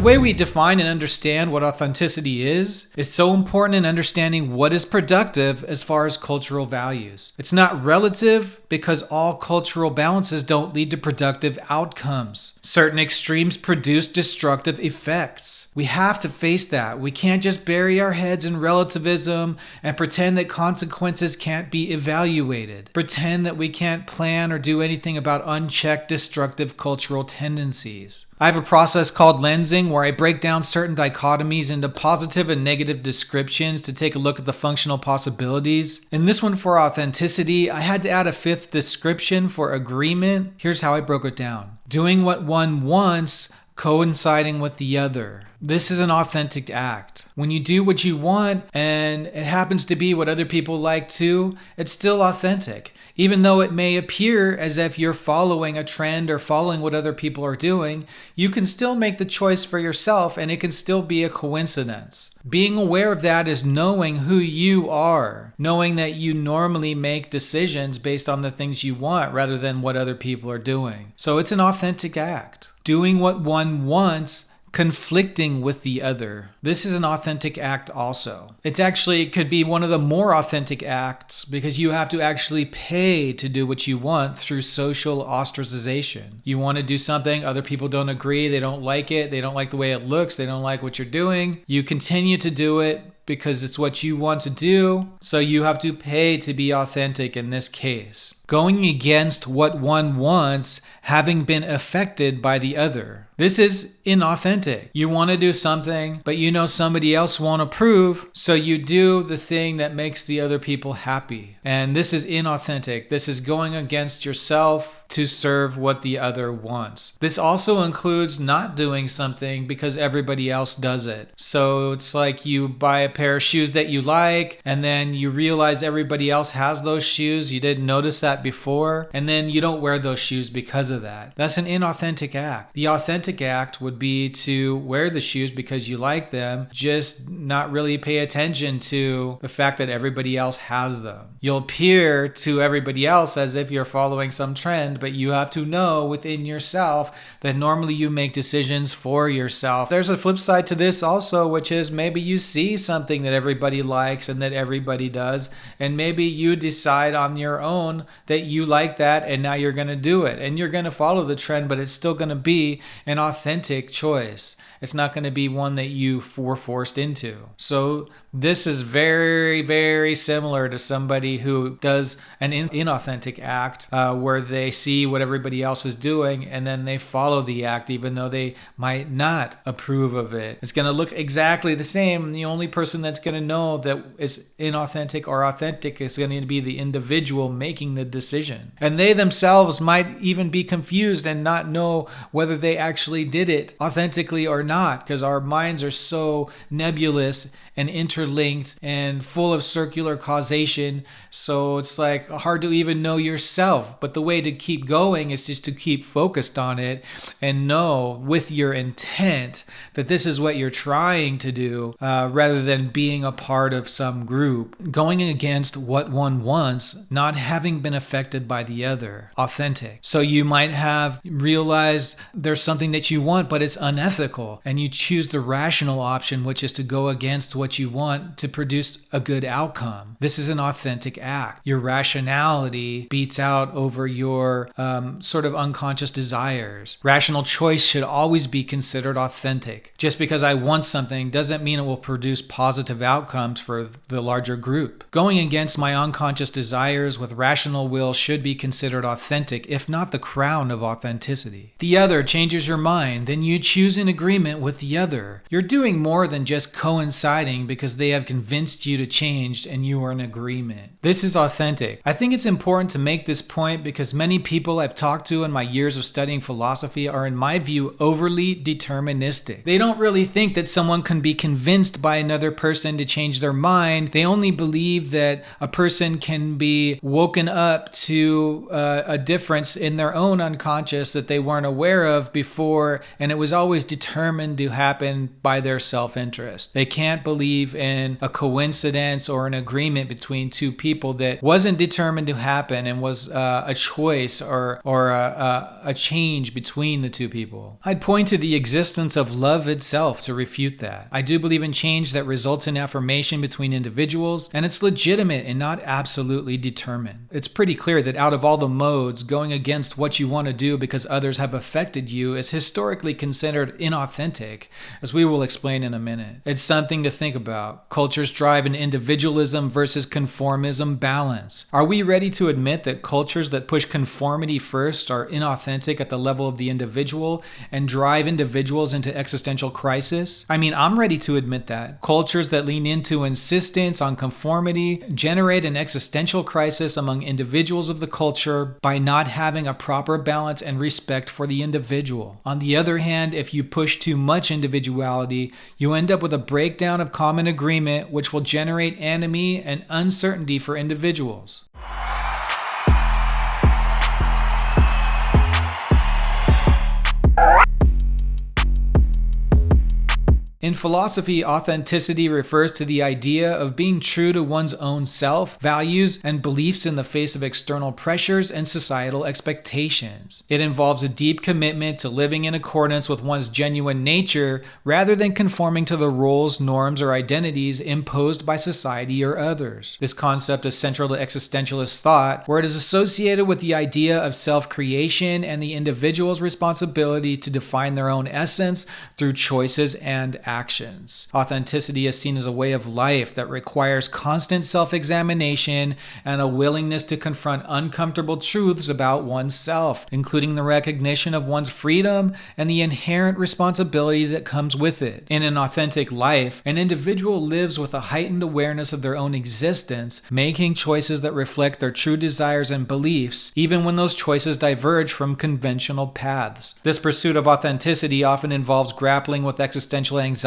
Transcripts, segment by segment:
The way we define and understand what authenticity is so important in understanding what is productive as far as cultural values. It's not relative because all cultural balances don't lead to productive outcomes. Certain extremes produce destructive effects. We have to face that. We can't just bury our heads in relativism and pretend that consequences can't be evaluated. Pretend that we can't plan or do anything about unchecked destructive cultural tendencies. I have a process called lensing where I break down certain dichotomies into positive and negative descriptions to take a look at the functional possibilities. In this one for authenticity, I had to add a fifth description for agreement. Here's how I broke it down. Doing what one wants, coinciding with the other. This is an authentic act. When you do what you want and it happens to be what other people like too, it's still authentic. Even though it may appear as if you're following a trend or following what other people are doing, you can still make the choice for yourself and it can still be a coincidence. Being aware of that is knowing who you are, knowing that you normally make decisions based on the things you want rather than what other people are doing. So it's an authentic act. Doing what one wants, conflicting with the other. This is an authentic act also. It could be one of the more authentic acts because you have to actually pay to do what you want through social ostracization. You want to do something, other people don't agree, they don't like it, they don't like the way it looks, they don't like what you're doing. You continue to do it because it's what you want to do, so you have to pay to be authentic in this case. Going against what one wants, having been affected by the other. This is inauthentic. You want to do something, but you know somebody else won't approve, so you do the thing that makes the other people happy. And this is inauthentic. This is going against yourself to serve what the other wants. This also includes not doing something because everybody else does it. So it's like you buy a pair of shoes that you like, and then you realize everybody else has those shoes. You didn't notice that before, and then you don't wear those shoes because of that. That's an inauthentic act. The authentic act would be to wear the shoes because you like them, just not really pay attention to the fact that everybody else has them. You'll appear to everybody else as if you're following some trend, but you have to know within yourself that normally you make decisions for yourself. There's a flip side to this also, which is maybe you see something that everybody likes and that everybody does, and maybe you decide on your own that you like that and now you're going to do it and you're going to follow the trend, but it's still going to be an authentic choice. It's not going to be one that you were forced into. So this is very, very similar to somebody who does an inauthentic act where they see what everybody else is doing and then they follow the act even though they might not approve of it. It's going to look exactly the same. The only person that's going to know that it's inauthentic or authentic is going to be the individual making the decision. And they themselves might even be confused and not know whether they actually did it authentically or not, because our minds are so nebulous and interlinked and full of circular causation. So it's like hard to even know yourself. But the way to keep going is just to keep focused on it and know with your intent that this is what you're trying to do rather than being a part of some group. Going against what one wants, not having been affected by the other. Authentic. So you might have realized there's something that you want, but it's unethical. And you choose the rational option, which is to go against what you want to produce a good outcome. This is an authentic act. Your rationality beats out over your sort of unconscious desires. Rational choice should always be considered authentic. Just because I want something doesn't mean it will produce positive outcomes for the larger group. Going against my unconscious desires with rational will should be considered authentic, if not the crown of authenticity. The other changes your mind, then you choose an agreement with the other. You're doing more than just coinciding because they have convinced you to change and you are in agreement. This is authentic. I think it's important to make this point because many people I've talked to in my years of studying philosophy are, in my view, overly deterministic. They don't really think that someone can be convinced by another person to change their mind. They only believe that a person can be woken up to a difference in their own unconscious that they weren't aware of before, and it was always determined to happen by their self-interest. They can't believe believe in a coincidence or an agreement between two people that wasn't determined to happen and was a choice or a change between the two people. I'd point to the existence of love itself to refute that. I do believe in change that results in affirmation between individuals, and it's legitimate and not absolutely determined. It's pretty clear that out of all the modes, going against what you want to do because others have affected you is historically considered inauthentic, as we will explain in a minute. It's something to think about. Cultures drive an individualism versus conformism balance. Are we ready to admit that cultures that push conformity first are inauthentic at the level of the individual and drive individuals into existential crisis? I mean, I'm ready to admit that. Cultures that lean into insistence on conformity generate an existential crisis among individuals of the culture by not having a proper balance and respect for the individual. On the other hand, if you push too much individuality, you end up with a breakdown of common agreement, which will generate enemy and uncertainty for individuals. In philosophy, authenticity refers to the idea of being true to one's own self, values, and beliefs in the face of external pressures and societal expectations. It involves a deep commitment to living in accordance with one's genuine nature rather than conforming to the roles, norms, or identities imposed by society or others. This concept is central to existentialist thought, where it is associated with the idea of self-creation and the individual's responsibility to define their own essence through choices and actions. Authenticity is seen as a way of life that requires constant self-examination and a willingness to confront uncomfortable truths about oneself, including the recognition of one's freedom and the inherent responsibility that comes with it. In an authentic life, an individual lives with a heightened awareness of their own existence, making choices that reflect their true desires and beliefs, even when those choices diverge from conventional paths. This pursuit of authenticity often involves grappling with existential anxiety,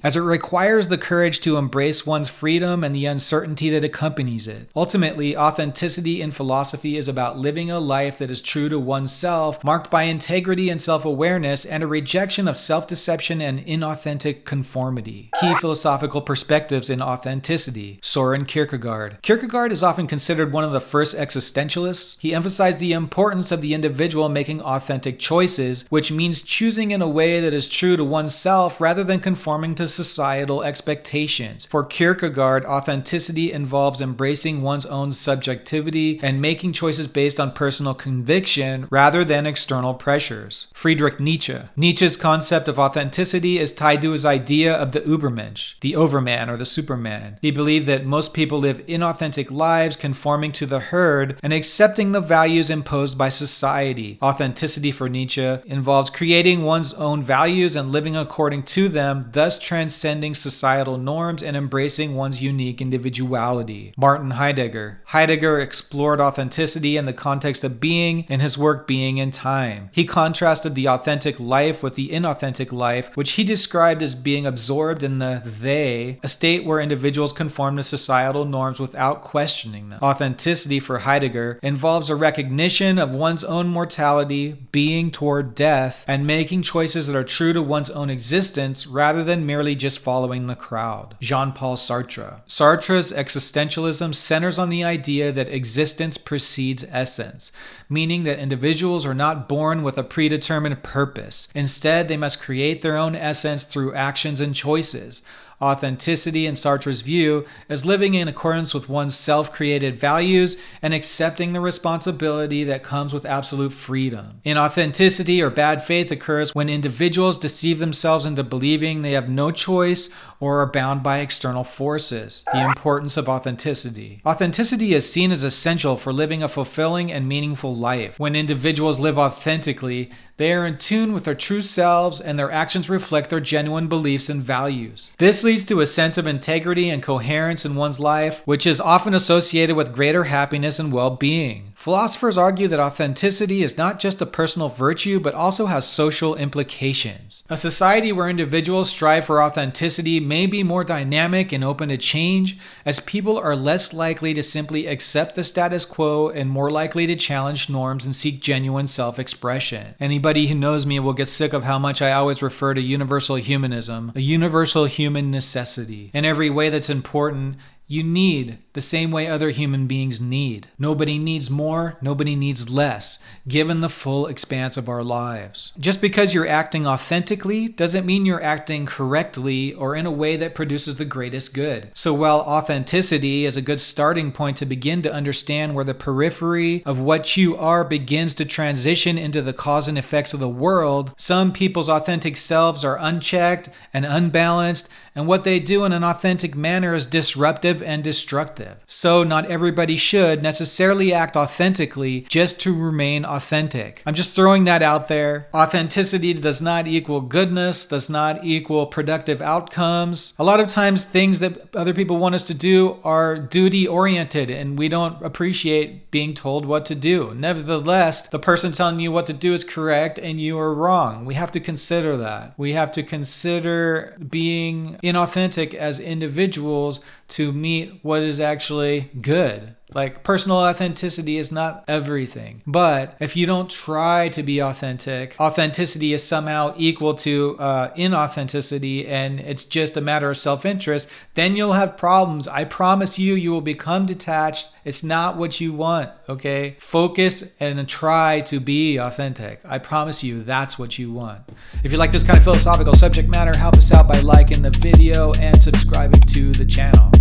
as it requires the courage to embrace one's freedom and the uncertainty that accompanies it. Ultimately, authenticity in philosophy is about living a life that is true to oneself, marked by integrity and self-awareness, and a rejection of self-deception and inauthentic conformity. Key philosophical perspectives in authenticity. Søren Kierkegaard. Kierkegaard is often considered one of the first existentialists. He emphasized the importance of the individual making authentic choices, which means choosing in a way that is true to oneself rather than conforming to societal expectations. For Kierkegaard, authenticity involves embracing one's own subjectivity and making choices based on personal conviction rather than external pressures. Friedrich Nietzsche. Nietzsche's concept of authenticity is tied to his idea of the Übermensch, the overman or the superman. He believed that most people live inauthentic lives conforming to the herd and accepting the values imposed by society. Authenticity for Nietzsche involves creating one's own values and living according to them, thus transcending societal norms and embracing one's unique individuality. Martin Heidegger. Heidegger explored authenticity in the context of being in his work Being in Time. He contrasted the authentic life with the inauthentic life, which he described as being absorbed in the they, a state where individuals conform to societal norms without questioning them. Authenticity for Heidegger involves a recognition of one's own mortality, being toward death, and making choices that are true to one's own existence rather than merely just following the crowd. Jean-Paul Sartre. Sartre's existentialism centers on the idea that existence precedes essence, meaning that individuals are not born with a predetermined purpose. Instead, they must create their own essence through actions and choices. Authenticity, in Sartre's view, is living in accordance with one's self-created values and accepting the responsibility that comes with absolute freedom. Inauthenticity or bad faith occurs when individuals deceive themselves into believing they have no choice or are bound by external forces. The importance of authenticity. Authenticity is seen as essential for living a fulfilling and meaningful life. When individuals live authentically, they are in tune with their true selves and their actions reflect their genuine beliefs and values. This leads to a sense of integrity and coherence in one's life, which is often associated with greater happiness and well-being. Philosophers argue that authenticity is not just a personal virtue, but also has social implications. A society where individuals strive for authenticity may be more dynamic and open to change, as people are less likely to simply accept the status quo and more likely to challenge norms and seek genuine self-expression. Anybody who knows me will get sick of how much I always refer to universal humanism. A universal humanist necessity. In every way that's important, you need the same way other human beings need. Nobody needs more, nobody needs less, given the full expanse of our lives. Just because you're acting authentically doesn't mean you're acting correctly or in a way that produces the greatest good. So while authenticity is a good starting point to begin to understand where the periphery of what you are begins to transition into the cause and effects of the world, some people's authentic selves are unchecked and unbalanced, and what they do in an authentic manner is disruptive and destructive. So not everybody should necessarily act authentically just to remain authentic. I'm just throwing that out there. Authenticity does not equal goodness, does not equal productive outcomes. A lot of times things that other people want us to do are duty oriented and we don't appreciate being told what to do. Nevertheless, the person telling you what to do is correct and you are wrong. We have to consider that. We have to consider being inauthentic as individuals to meet what is actually good. Like, personal authenticity is not everything. But if you don't try to be authentic, authenticity is somehow equal to inauthenticity and it's just a matter of self-interest, then you'll have problems. I promise you, you will become detached. It's not what you want, okay? Focus and try to be authentic. I promise you, that's what you want. If you like this kind of philosophical subject matter, help us out by liking the video and subscribing to the channel.